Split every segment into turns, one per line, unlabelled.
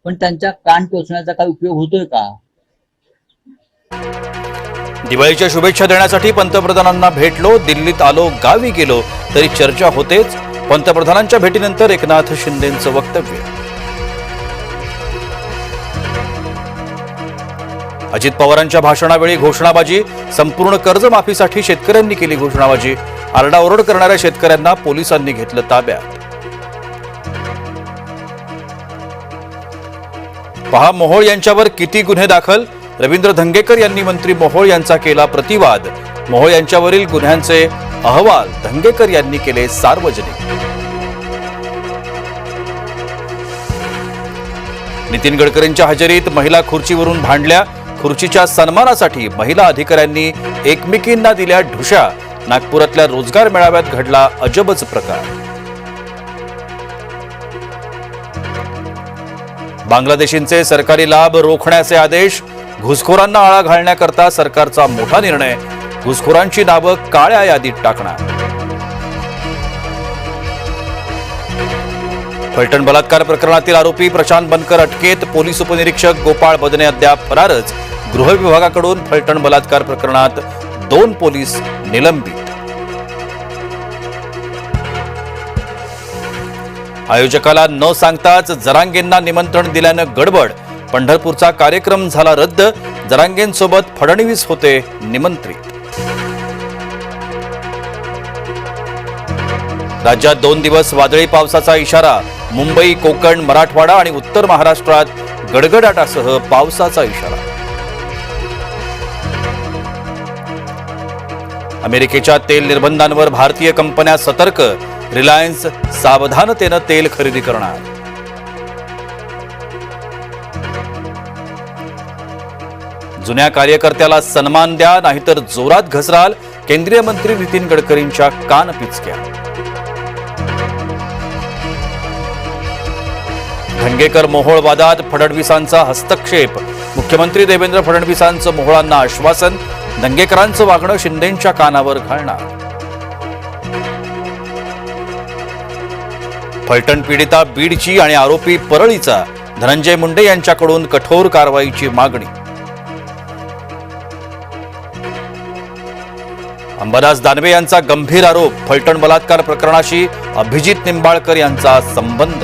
पण त्यांच्या कान टोचण्याचा काही उपयोग होतोय का?
दिवाळीच्या शुभेच्छा देण्यासाठी पंतप्रधानांना भेटलो, दिल्लीत आलो, गावी गेलो तरी चर्चा होतेच. पंतप्रधानांच्या भेटीनंतर एकनाथ शिंदेंचं वक्तव्य. अजित पवारांच्या भाषणावेळी घोषणाबाजी. संपूर्ण कर्जमाफीसाठी शेतकऱ्यांनी केली घोषणाबाजी. आरडाओरड करणाऱ्या शेतकऱ्यांना पोलिसांनी घेतलं ताब्यात. पहा मोहोळ यांच्यावर किती गुन्हे दाखल. रवींद्र धंगेकर यांनी मंत्री मोहोळ यांचा केला प्रतिवाद. मोहोळ यांच्यावरील गुन्ह्यांचे अहवाल धंगेकर यांनी केले सार्वजनिक. नितीन गडकरींच्या हजेरीत महिला खुर्चीवरून भांडल्या. खुर्चीच्या सन्मानासाठी महिला अधिकाऱ्यांनी एकमेकींना दिल्या ढुशा. नागपुरातल्या रोजगार मेळाव्यात घडला अजबच प्रकार. बांगलादेशींचे सरकारी लाभ रोखण्याचे आदेश. घुसखोरांना आळा घालण्याकरता सरकारचा मोठा निर्णय. घुसखोरांची नावं काळ्या यादीत टाकणार. फलटण बलात्कार प्रकरणातील आरोपी प्रशांत बनकर अटकेत. पोलीस उपनिरीक्षक गोपाळ बदने अद्याप फरारच. गृह विभागाकडून फलटण बलात्कार प्रकरणात 2 पोलीस निलंबित. आयोजकाला न सांगताच जरांगेंना निमंत्रण दिल्यानं गडबड. पंढरपूरचा कार्यक्रम झाला रद्द. जरांगेंसोबत फडणवीस होते निमंत्रित. राज्यात 2 दिवस वादळी पावसाचा इशारा. मुंबई, कोकण, मराठवाडा आणि उत्तर महाराष्ट्रात गडगडाटासह पावसाचा इशारा. अमेरिकेच्या तेल निर्बंधांवर भारतीय कंपन्या सतर्क. रिलायन्स सावधानतेनं तेल खरेदी करणार. जुन्या कार्यकर्त्याला सन्मान द्या नाहीतर जोरात घसराल. केंद्रीय मंत्री नितीन गडकरींच्या कान पिचक्या. धंगेकर मोहोळ वादात फडणवीसांचा हस्तक्षेप. मुख्यमंत्री देवेंद्र फडणवीसांचं मोहोळांना आश्वासन. धंगेकरांचं वागणं शिंदेंच्या कानावर घालणार. फलटण पीडिता बीडची आणि आरोपी परळीचा. धनंजय मुंडे यांच्याकडून कठोर कारवाईची मागणी. अंबादास दानवे यांचा गंभीर आरोप. फलटण बलात्कार प्रकरणाशी अभिजित निंबाळकर यांचा संबंध.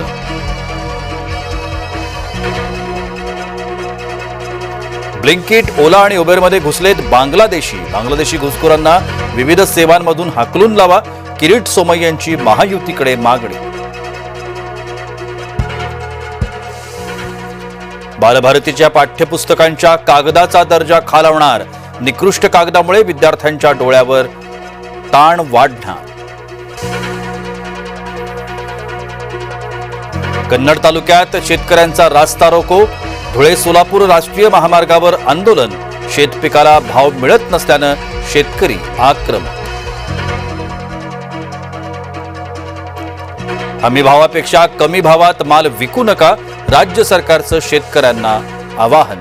ब्लिंकिट, ओला आणि उबेरमध्ये घुसलेत बांगलादेशी घुसखोरांना विविध सेवांमधून हाकलून लावा. किरीट सोमय्या यांची महायुतीकडे मागणी. बालभारतीच्या पाठ्यपुस्तकांच्या कागदाचा दर्जा खालावणार. निकृष्ट कागदामुळे विद्यार्थ्यांच्या डोळ्यावर ताण वाढणार. कन्नड तालुक्यात शेतकऱ्यांचा रास्ता रोको. धुळे सोलापूर राष्ट्रीय महामार्गावर आंदोलन. शेतपिकाला भाव मिळत नसल्यानं शेतकरी आक्रमक. हमी भावापेक्षा कमी भावात माल विकू नका. राज्य सरकारचं शेतकऱ्यांना आवाहन.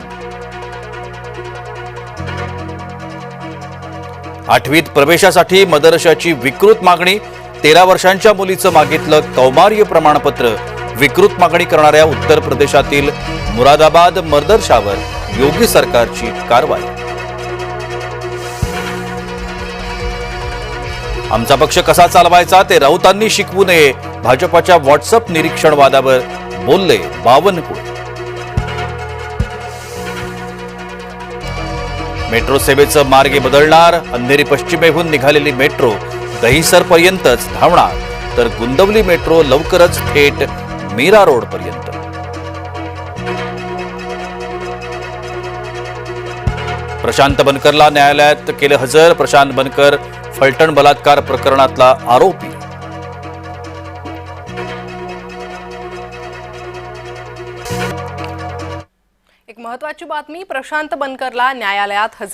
8वीत प्रवेशासाठी मदरशाची विकृत मागणी. 13 वर्षांच्या मुलीचं मागितलं कौमार्य प्रमाणपत्र. विकृत मागणी करणाऱ्या उत्तर प्रदेशातील मुरादाबाद मदरशावर योगी सरकारची कारवाई. आमचा पक्ष कसा चालवायचा ते राऊतांनी शिकवू नये. भाजपाच्या व्हॉट्सअप निरीक्षण वादावर बोलले बावनकुळे. मेट्रो सेवेचं मार्ग बदलणार. अंधेरी पश्चिमेहून निघालेली मेट्रो दहिसरपर्यंतच धावणार तर गुंदवली मेट्रो लवकरच थेट मीरा रोड पर्यंत. प्रशांत बनकरला न्यायालयात केले हजर. प्रशांत बनकर फलटण बलात्कार प्रकरणातला आरोपी.
एक महत्त्वाची बातमी. प्रशांत बनकरला न्यायालयात हजर